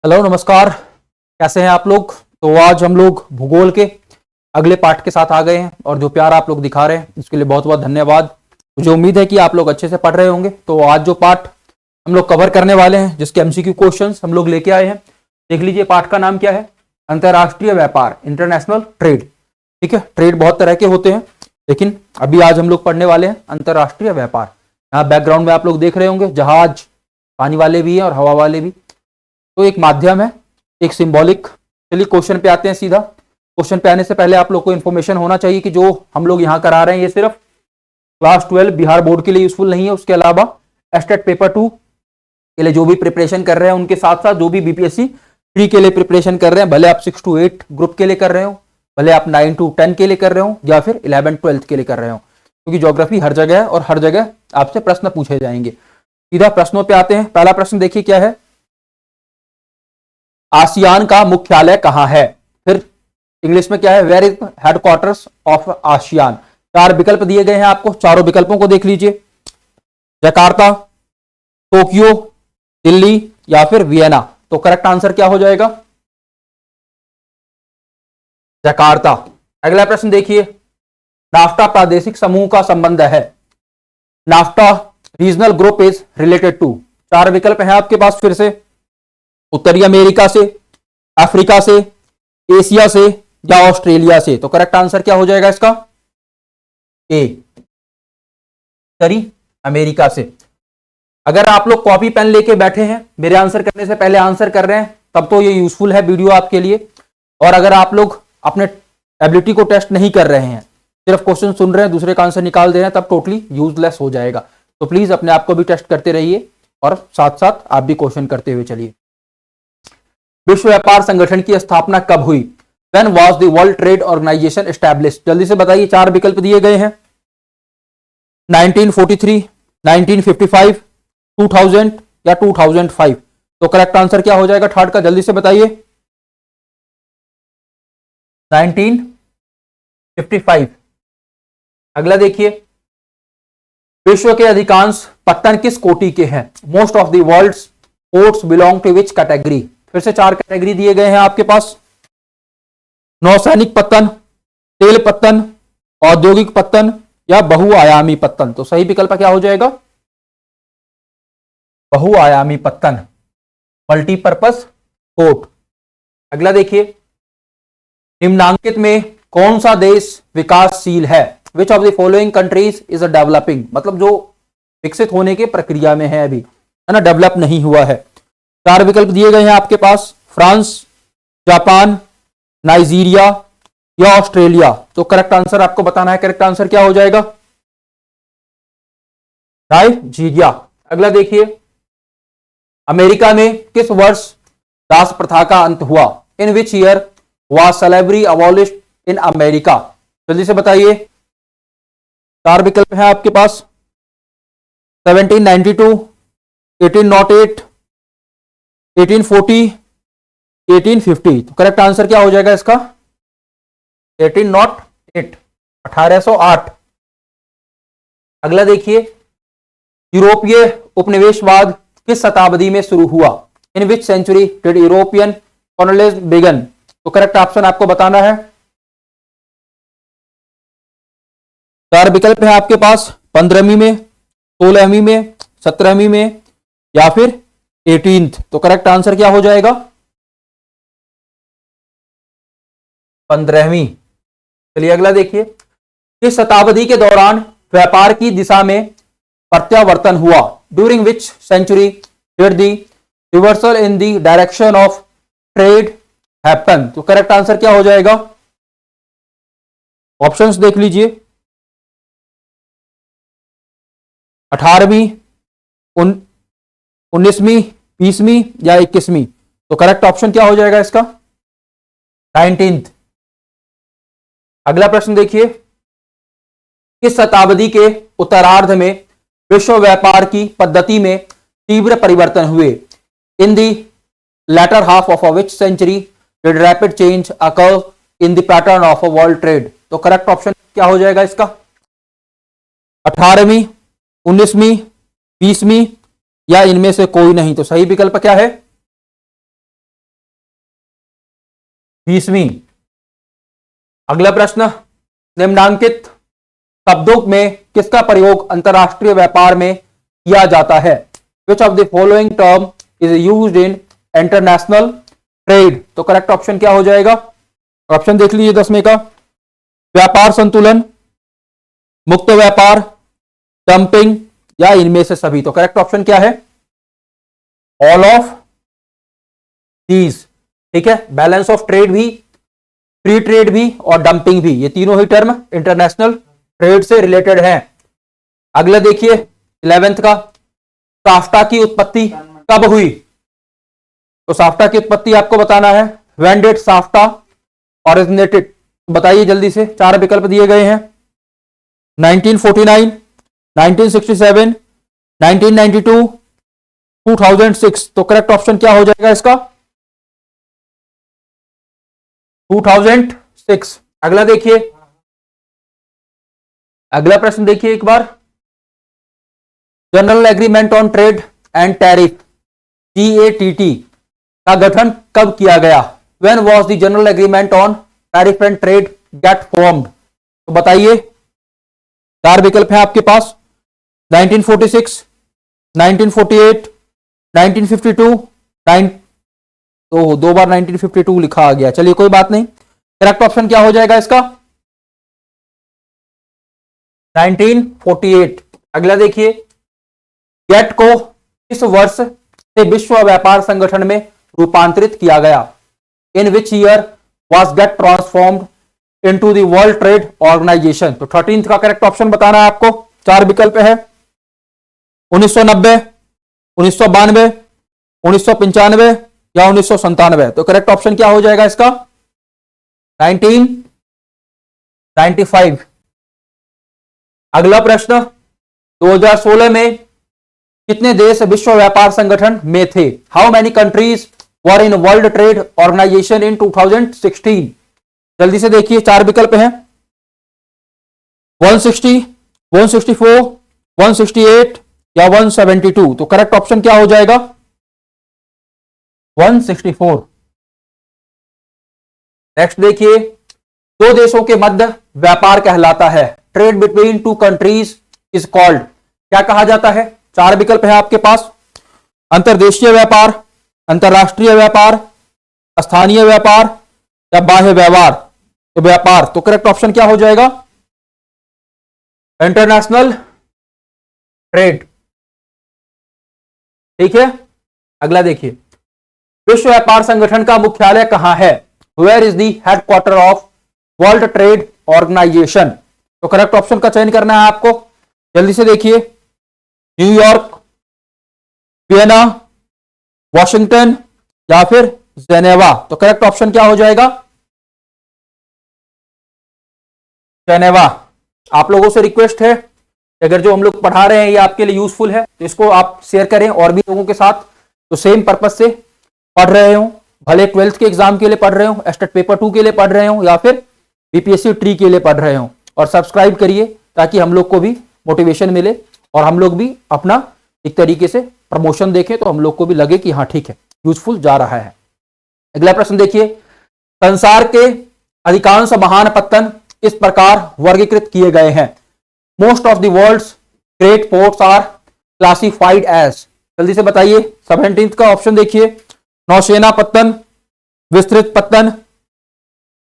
Hello नमस्कार। कैसे हैं आप लोग। तो आज हम लोग भूगोल के अगले पार्ट के साथ आ गए हैं और जो प्यार आप लोग दिखा रहे हैं उसके लिए बहुत बहुत धन्यवाद। मुझे उम्मीद है कि आप लोग अच्छे से पढ़ रहे होंगे। तो आज जो पार्ट हम लोग कवर करने वाले हैं जिसके एमसीक्यू क्वेश्चंस हम लोग लेके आए हैं, देख लीजिए पार्ट का नाम क्या है, अंतरराष्ट्रीय व्यापार, इंटरनेशनल ट्रेड। ठीक है, ट्रेड बहुत तरह के होते हैं लेकिन अभी आज हम लोग पढ़ने वाले हैं अंतरराष्ट्रीय व्यापार। यहाँ बैकग्राउंड में आप लोग देख रहे होंगे जहाज, पानी वाले भी हैं और हवा वाले भी। तो एक माध्यम है, एक सिंबॉलिक। चलिए क्वेश्चन पे आते हैं सीधा। क्वेश्चन पे आने से पहले आप लोग को इन्फॉर्मेशन होना चाहिए कि जो हम लोग यहाँ करा रहे हैं ये सिर्फ क्लास 12 बिहार बोर्ड के लिए यूजफुल नहीं है। उसके अलावा एस्टेट पेपर 2 के लिए जो भी प्रिपरेशन कर रहे हैं, उनके साथ साथ जो भी बीपीएससी 3 के लिए प्रिपरेशन कर रहे हैं, भले आप 6 to 8 ग्रुप के लिए कर रहे हो, भले आप 9 to 10 के लिए कर रहे हो या फिर 11 12 के लिए कर रहे हो, क्योंकि ज्योग्राफी हर जगह है और हर जगह आपसे प्रश्न पूछे जाएंगे। सीधा प्रश्नों पे आते हैं। पहला प्रश्न देखिए क्या है, आसियान का मुख्यालय कहां है। फिर इंग्लिश में क्या है, where is headquarters of ASEAN. 4 विकल्प दिए गए हैं आपको, चारों विकल्पों को देख लीजिए। जकार्ता, टोक्यो, दिल्ली या फिर वियना। तो करेक्ट आंसर क्या हो जाएगा, जकार्ता। अगला प्रश्न देखिए, नाफ्टा प्रादेशिक समूह का संबंध है। NAFTA regional group is related to. 4 विकल्प हैं आपके पास फिर से, उत्तरी अमेरिका से, अफ्रीका से, एशिया से या ऑस्ट्रेलिया से। तो करेक्ट आंसर क्या हो जाएगा इसका, ए, उत्तरी अमेरिका से। अगर आप लोग कॉपी पेन लेके बैठे हैं, मेरे आंसर करने से पहले आंसर कर रहे हैं, तब तो ये यूजफुल है वीडियो आपके लिए। और अगर आप लोग अपने एबिलिटी को टेस्ट नहीं कर रहे हैं, सिर्फ क्वेश्चन सुन रहे हैं, दूसरे का आंसर निकाल दे रहे हैं, तब टोटली यूजलेस हो जाएगा। तो प्लीज अपने आप को भी टेस्ट करते रहिए और साथ साथ आप भी क्वेश्चन करते हुए चलिए। विश्व व्यापार संगठन की स्थापना कब हुई। When was the World Trade Organization established? जल्दी से बताइए, 4 विकल्प दिए गए हैं, 1943, 1955, 2000 या 2005। तो करेक्ट आंसर क्या हो जाएगा थर्ड का, जल्दी से बताइए। 1955। अगला देखिए, विश्व के अधिकांश पत्तन किस कोटि के हैं। Most of the world's ports belong to which category. फिर से 4 कैटेगरी दिए गए हैं आपके पास, नौसैनिक पत्तन, तेल पत्तन, औद्योगिक पत्तन या बहुआयामी पत्तन। तो सही विकल्प क्या हो जाएगा, बहुआयामी पत्तन, मल्टीपर्पस पोर्ट। अगला देखिए, निम्नांकित में कौन सा देश विकासशील है। Which of the following countries is a developing, मतलब जो विकसित होने के प्रक्रिया में है, अभी है ना, डेवलप नहीं हुआ है। 4 विकल्प दिए गए हैं आपके पास, फ्रांस, जापान, नाइजीरिया या ऑस्ट्रेलिया। तो करेक्ट आंसर आपको बताना है, करेक्ट आंसर क्या हो जाएगा, नाइजीरिया। अगला देखिए, अमेरिका में किस वर्ष दास प्रथा का अंत हुआ। In which year was slavery abolished in America. जल्दी से बताइए, 4 विकल्प हैं आपके पास, 1792, 1808, 1840, 1850। तो करेक्ट आंसर क्या हो जाएगा इसका, 1808, 1808। अगला देखिए, यूरोपीय उपनिवेशवाद किस शताब्दी में शुरू हुआ। In which century did European colonialism began. तो करेक्ट ऑप्शन आपको बताना है। 4 विकल्प है आपके पास, 15वीं में, 16वीं में, 17वीं में या फिर 18th। तो करेक्ट आंसर क्या हो जाएगा, 15वीं। चलिए अगला देखिए, किस शताब्दी के दौरान व्यापार की दिशा में प्रत्यावर्तन हुआ। During which century did the reversal in the direction of trade happen. तो करेक्ट आंसर क्या हो जाएगा, ऑप्शंस देख लीजिए, 18वीं, 19वीं, 20वीं या 21वीं। तो करेक्ट ऑप्शन क्या हो जाएगा इसका, 19th। अगला प्रश्न देखिए, किस शताब्दी के उत्तरार्ध में विश्व व्यापार की पद्धति में तीव्र परिवर्तन हुए। In the latter half of which century did rapid change occur in the pattern of a world trade। तो करेक्ट ऑप्शन क्या हो जाएगा इसका, 18वीं, 19वीं, 20वीं या इनमें से कोई नहीं। तो सही विकल्प क्या है, 20वीं। अगला प्रश्न, निम्नांकित शब्दों में किसका प्रयोग अंतरराष्ट्रीय व्यापार में किया जाता है? Which of the following term is used in international trade? तो करेक्ट ऑप्शन क्या हो जाएगा? ऑप्शन देख लीजिए 10 में का। व्यापार संतुलन, मुक्त व्यापार, डंपिंग या इनमें से सभी। तो करेक्ट ऑप्शन क्या है? All of these. ठीक है, बैलेंस ऑफ ट्रेड भी, फ्री ट्रेड भी और डंपिंग भी, ये तीनों ही टर्म इंटरनेशनल ट्रेड से रिलेटेड हैं। अगला देखिए 11th का, साफ्टा की उत्पत्ति कब हुई? तो साफ्टा की उत्पत्ति आपको बताना है। When did SAFTA originated? बताइए जल्दी से, चार विकल्प दिए गए हैं। 1949, 1967, 1992, 2006। तो करेक्ट ऑप्शन क्या हो जाएगा इसका? 2006। अगला देखिए, अगला प्रश्न देखिए एक बार। General Agreement on Trade and Tariff, GATT का गठन कब किया गया? When was the General Agreement on Tariff and Trade GATT formed? तो बताइए, चार विकल्प हैं आपके पास। 1946, 1948, 1952, तो दो बार 1952 लिखा आ गया, चलिए कोई बात नहीं। करेक्ट ऑप्शन क्या हो जाएगा इसका? 1948। अगला देखिए, गेट को इस वर्ष से विश्व व्यापार संगठन में रूपांतरित किया गया? In which year was GATT transformed into the World Trade organisation? तो 13th का करेक्ट ऑप्शन बताना है आपको। चार विकल्प है, 1990, 1992, 1995 या 1997। तो करेक्ट ऑप्शन क्या हो जाएगा इसका? 1995। अगला प्रश्न, 2016 में कितने देश विश्व व्यापार संगठन में थे? How many countries were in World Trade Organisation in 2016? जल्दी से देखिए, चार विकल्प हैं, 160, 164, 168 या 172। तो करेक्ट ऑप्शन क्या हो जाएगा? 164। नेक्स्ट देखिए, दो देशों के मध्य व्यापार कहलाता है? Trade between two countries is called? क्या कहा जाता है? चार विकल्प है आपके पास, अंतर्देशीय व्यापार, अंतरराष्ट्रीय व्यापार, स्थानीय व्यापार या बाह्य व्यापार। तो व्यापार, तो करेक्ट ऑप्शन क्या हो जाएगा? International trade. ठीक है, अगला देखिए, विश्व व्यापार संगठन का मुख्यालय कहां है? Where is the headquarter of world Trade organisation? तो करेक्ट ऑप्शन का चयन करना है आपको। जल्दी से देखिए, न्यूयॉर्क, वियना, वॉशिंगटन या फिर जेनेवा। तो करेक्ट ऑप्शन क्या हो जाएगा? जेनेवा। आप लोगों से रिक्वेस्ट है, अगर जो हम लोग पढ़ा रहे हैं ये आपके लिए यूजफुल है तो इसको आप शेयर करें और भी लोगों के साथ, तो सेम पर्पज से पढ़ रहे हो, भले 12th के एग्जाम के लिए पढ़ रहे हो, एस्टेट पेपर 2 के लिए पढ़ रहे हो या फिर बीपीएससी ट्री के लिए पढ़ रहे हो। और सब्सक्राइब करिए ताकि हम लोग को भी मोटिवेशन मिले और हम लोग भी अपना एक तरीके से प्रमोशन देखें, तो हम लोग को भी लगे कि हाँ ठीक है, यूजफुल जा रहा है। अगला प्रश्न देखिए, संसार के अधिकांश महान पत्तन इस प्रकार वर्गीकृत किए गए हैं? Most of the world's great ports are classified as? जल्दी से बताइए, 17th का ऑप्शन देखिए, नौसेना पत्तन, विस्तृत पत्तन,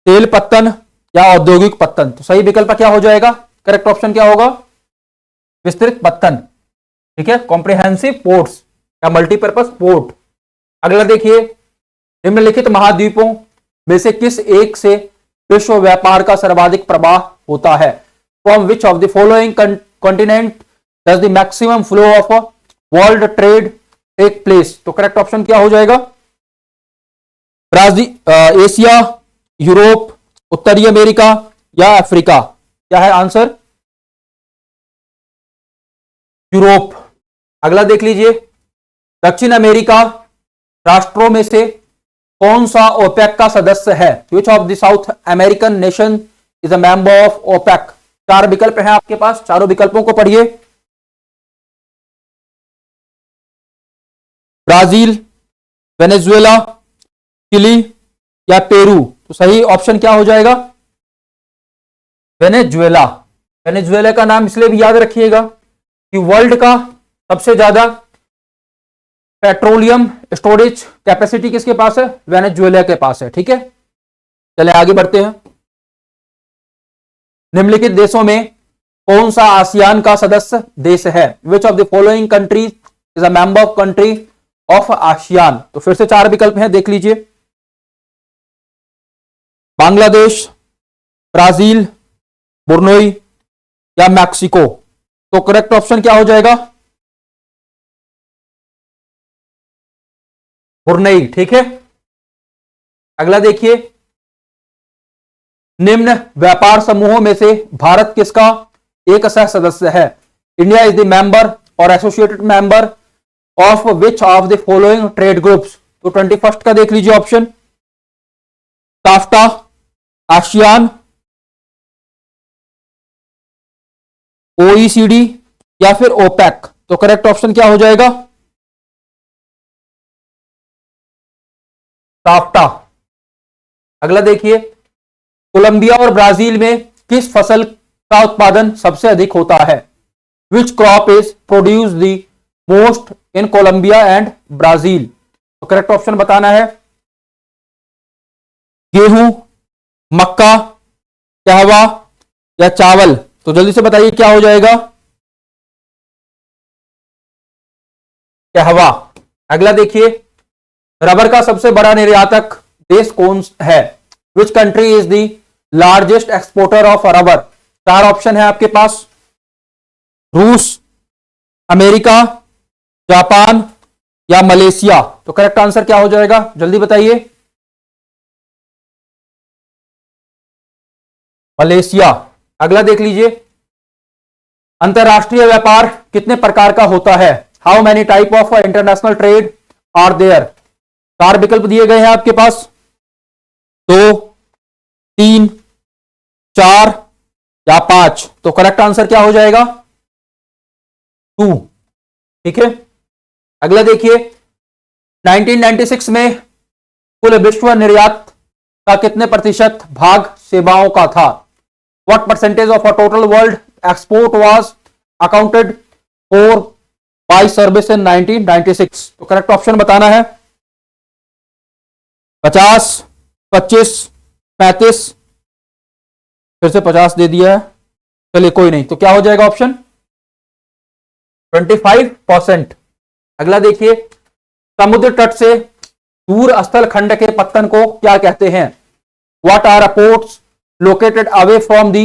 तेल पत्तन या औद्योगिक पत्तन। तो सही विकल्प क्या हो जाएगा? करेक्ट ऑप्शन क्या होगा? विस्तृत पत्तन। ठीक है, कॉम्प्रिहेंसिव पोर्ट्स या मल्टीपर्पज पोर्ट। अगला देखिए, निम्नलिखित महाद्वीपों में से किस एक से विश्व व्यापार का सर्वाधिक प्रवाह होता है? From which of the following continent does the maximum flow of world trade take place? तो करेक्ट ऑप्शन क्या हो जाएगा? ब्राजील, एशिया, यूरोप, उत्तरी अमेरिका या अफ्रीका? क्या है आंसर? यूरोप। अगला देख लीजिए, दक्षिण अमेरिका राष्ट्रों में से कौन सा ओपेक का सदस्य है? Which of the South American nation is a member of OPEC? चार विकल्प हैं आपके पास, चारों विकल्पों को पढ़िए। ब्राजील, वेनेजुएला, चिली या पेरू? तो सही ऑप्शन क्या हो जाएगा? वेनेजुएला। वेनेजुएला का नाम इसलिए भी याद रखिएगा कि वर्ल्ड का सबसे ज्यादा पेट्रोलियम स्टोरेज कैपेसिटी किसके पास है? वेनेजुएला के पास है। ठीक है, चले आगे बढ़ते हैं। निम्नलिखित देशों में कौन सा आसियान का सदस्य देश है? Which of the following countries is a member of country of ASEAN? तो फिर से 4 विकल्प हैं, देख लीजिए। बांग्लादेश, ब्राजील, बुर्नोई या मैक्सिको? तो करेक्ट ऑप्शन क्या हो जाएगा? बुर्नई। ठीक है, अगला देखिए। निम्न व्यापार समूहों में से भारत किसका एक सह सदस्य है? इंडिया इज द मेंबर और associated member of which of the following trade groups? तो 21 का देख लीजिए ऑप्शन। टाफ्टा, आसियान, ओईसीडी या फिर ओपेक? तो करेक्ट ऑप्शन क्या हो जाएगा? टाफ्टा। अगला देखिए। कोलंबिया और ब्राजील में किस फसल का उत्पादन सबसे अधिक होता है? Which crop is produce the most in Colombia and Brazil? तो करेक्ट ऑप्शन बताना है। गेहूं, मक्का, कहवा या चावल? तो जल्दी से बताइए क्या हो जाएगा? कहवा। अगला देखिए। रबर का सबसे बड़ा निर्यातक देश कौन है? Which country is the largest exporter of rubber? 4 option है आपके पास। रूस, अमेरिका, जापान या मलेशिया? तो करेक्ट आंसर क्या हो जाएगा? जल्दी बताइए। मलेशिया। अगला देख लीजिए। अंतरराष्ट्रीय व्यापार कितने प्रकार का होता है? How many type of international trade are there? 4 विकल्प दिए गए हैं आपके पास। 2, 3, 4 या 5? तो करेक्ट आंसर क्या हो जाएगा? 2। ठीक है, अगला देखिए। 1996 में कुल विश्व निर्यात का कितने प्रतिशत भाग सेवाओं का था? What percentage of a total world export was accounted for bye service in 1996? तो करेक्ट ऑप्शन बताना है। 50, 25, 35? फिर से 50 दे दिया है, चलिए कोई नहीं। तो क्या हो जाएगा ऑप्शन? 25%। अगला देखिए। समुद्र तट से दूर स्थल खंड के पत्तन को क्या कहते हैं? What are ports located away from the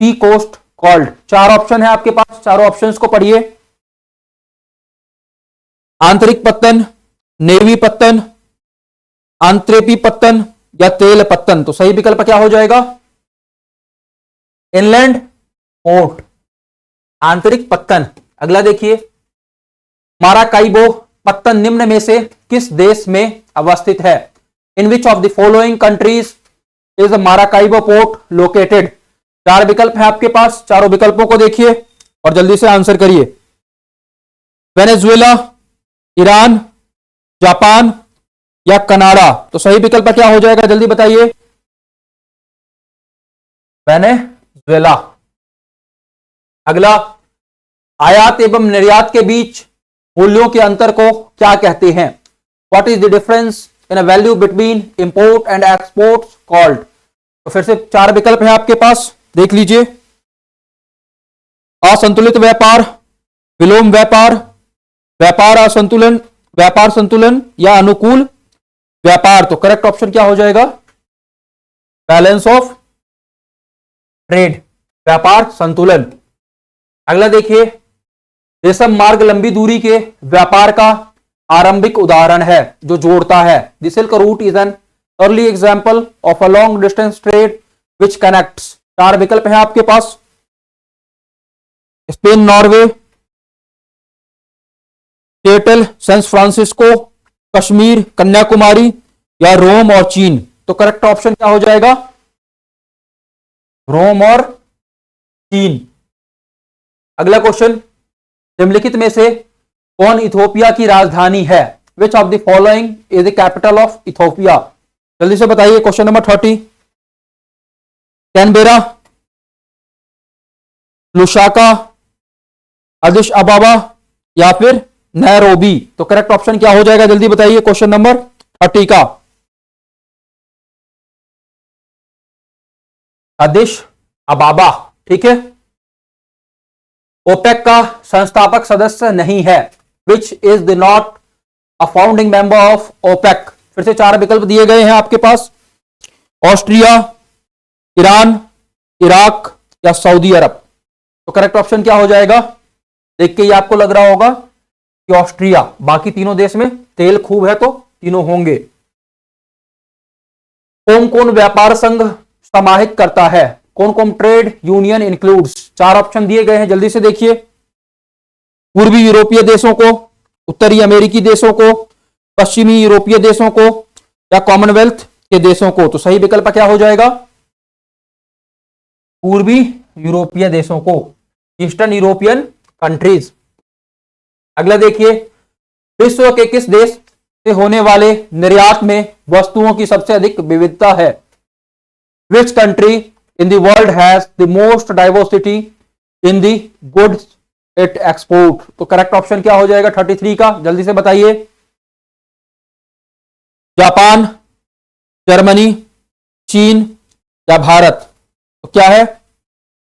sea coast called? 4 option है आपके पास, चारों ऑप्शंस को पढ़िए। आंतरिक पत्तन, नेवी पत्तन, आंत्रेपी पत्तन या तेल पत्तन? तो सही विकल्प क्या हो जाएगा? इनलैंड पोर्ट, आंतरिक पत्तन। अगला देखिए। माराकाइबो पत्तन निम्न में से किस देश में अवस्थित है? In which of the following countries is Maracaibo port located? 4 विकल्प है आपके पास, चारों विकल्पों को देखिए और जल्दी से आंसर करिए। वेनेजुएला, ईरान, जापान या कनाडा? तो सही विकल्प क्या हो जाएगा? जल्दी बताइए। वेनेजुएला। अगला। आयात एवं निर्यात के बीच मूल्यों के अंतर को क्या कहते हैं? What is the difference in a value between import and export called? तो फिर से 4 विकल्प है आपके पास, देख लीजिए। असंतुलित व्यापार, विलोम व्यापार, व्यापार असंतुलन, व्यापार संतुलन या अनुकूल व्यापार? तो करेक्ट ऑप्शन क्या हो जाएगा? बैलेंस ऑफ ट्रेड, व्यापार संतुलन। अगला देखिए। रेशम मार्ग लंबी दूरी के व्यापार का आरंभिक उदाहरण है जो जोड़ता है। The Silk Route is an early example of a long distance trade which connects? 4 विकल्प है आपके पास। Spain, Norway, Seattle, San Francisco, Kashmir, Kanyakumari या रोम और चीन? तो करेक्ट ऑप्शन क्या हो जाएगा? रोम और चीन। अगला क्वेश्चन। निम्नलिखित में से कौन इथोपिया की राजधानी है? Which of the following is the capital of Ethiopia? जल्दी से बताइए क्वेश्चन नंबर 30। कैनबेरा, लुसाका, अदिश अबाबा या फिर नैरोबी। तो करेक्ट ऑप्शन क्या हो जाएगा, जल्दी बताइए क्वेश्चन नंबर 30 का। अदिश अबाबा, ठीक है। ओपेक का संस्थापक सदस्य नहीं है। Which is the not a founding member of OPEC. फिर से 4 विकल्प दिए गए हैं आपके पास। ऑस्ट्रिया, ईरान, इराक या सऊदी अरब। तो करेक्ट ऑप्शन क्या हो जाएगा, देख के ही आपको लग रहा होगा कि ऑस्ट्रिया। बाकी तीनों देश में तेल खूब है तो तीनों होंगे। कौन कौन व्यापार संघ समाहित करता है, कौन कौन ट्रेड यूनियन इंक्लूड्स। 4 ऑप्शन दिए गए हैं, जल्दी से देखिए। पूर्वी यूरोपीय देशों को, उत्तरी अमेरिकी देशों को, पश्चिमी यूरोपीय देशों को या कॉमनवेल्थ के देशों को। तो सही विकल्प क्या हो जाएगा, पूर्वी यूरोपीय देशों को, ईस्टर्न यूरोपियन कंट्रीज। अगला देखिए, विश्व के किस देश से होने वाले निर्यात में वस्तुओं की सबसे अधिक विविधता है। Which country in the world has the most diversity in the goods it export. तो करेक्ट ऑप्शन क्या हो जाएगा 33 का, जल्दी से बताइए। जापान, जर्मनी, चीन या भारत। तो क्या है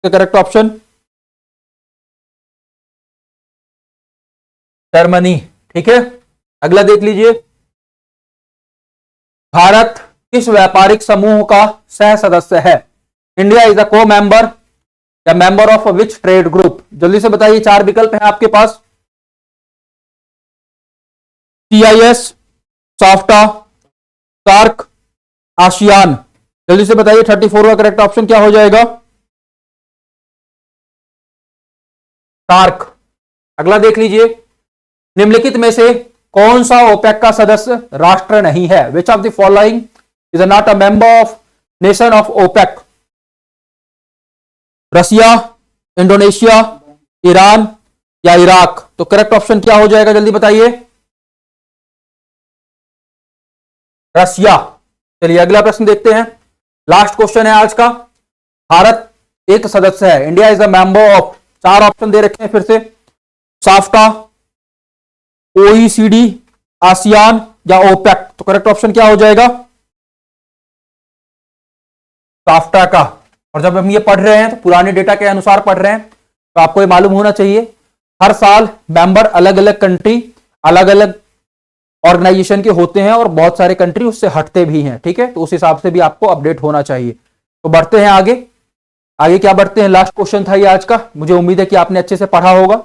करेक्ट ऑप्शन, जर्मनी, ठीक है। अगला देख लीजिए, भारत किस व्यापारिक समूह का सह सदस्य है। इंडिया इज अ को मेंबर या member of which trade group. जल्दी से बताइए, 4 विकल्प हैं आपके पास। CIS, SAFTA, SAARC, ASEAN. जल्दी से बताइए 34 का करेक्ट ऑप्शन क्या हो जाएगा, सार्क। अगला देख लीजिए, निम्नलिखित में से कौन सा ओपेक का सदस्य राष्ट्र नहीं है। Which of the following is not a member of nation of OPEC. Russia, Indonesia, Iran या इराक। तो करेक्ट ऑप्शन क्या हो जाएगा, जल्दी बताइए। रसिया। चलिए अगला प्रश्न देखते हैं, लास्ट क्वेश्चन है आज का। भारत एक सदस्य है, India is a member of. 4 option दे रखे हैं फिर से, साफ्टा, OECD, आसियान या ओपेक। तो करेक्ट ऑप्शन क्या हो जाएगा, साफ्टा का। और जब हम ये पढ़ रहे हैं तो पुराने डेटा के अनुसार पढ़ रहे हैं, तो आपको ये मालूम होना चाहिए हर साल मेंबर अलग अलग कंट्री, अलग अलग ऑर्गेनाइजेशन के होते हैं और बहुत सारे कंट्री उससे हटते भी हैं, ठीक है। तो उस हिसाब से भी आपको अपडेट होना चाहिए। तो बढ़ते हैं आगे। आगे क्या बढ़ते हैं, लास्ट क्वेश्चन था ये आज का। मुझे उम्मीद है कि आपने अच्छे से पढ़ा होगा,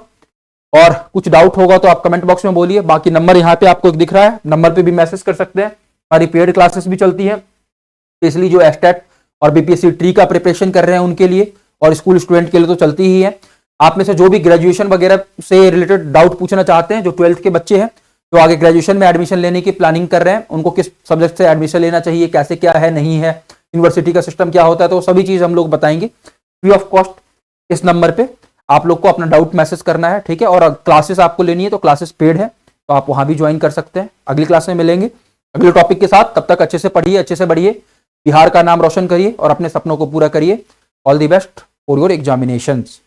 और कुछ डाउट होगा तो आप कमेंट बॉक्स में बोलिए। बाकी नंबर यहाँ पे आपको दिख रहा है, नंबर पे भी मैसेज कर सकते हैं। हमारी पेड क्लासेस भी चलती है, इसलिए जो एस्टेट और बीपीएससी ट्री का प्रिपरेशन कर रहे हैं उनके लिए, और स्कूल स्टूडेंट के लिए तो चलती ही है। आप में से जो भी ग्रेजुएशन वगैरह से रिलेटेड डाउट पूछना चाहते हैं, जो 12th के बच्चे हैं तो आगे ग्रेजुएशन में एडमिशन लेने की प्लानिंग कर रहे हैं, उनको किस सब्जेक्ट से एडमिशन लेना चाहिए, कैसे क्या है नहीं है, यूनिवर्सिटी का सिस्टम क्या होता है, तो सभी चीज हम लोग बताएंगे फ्री ऑफ कॉस्ट। इस नंबर पे आप लोग को अपना डाउट मैसेज करना है, ठीक है। और क्लासेस आपको लेनी है तो क्लासेस पेड है, तो आप वहां भी ज्वाइन कर सकते हैं। अगली क्लास में मिलेंगे अगले टॉपिक के साथ। तब तक अच्छे से पढ़िए, अच्छे से बढ़िए, बिहार का नाम रोशन करिए और अपने सपनों को पूरा करिए। All the best for your examinations.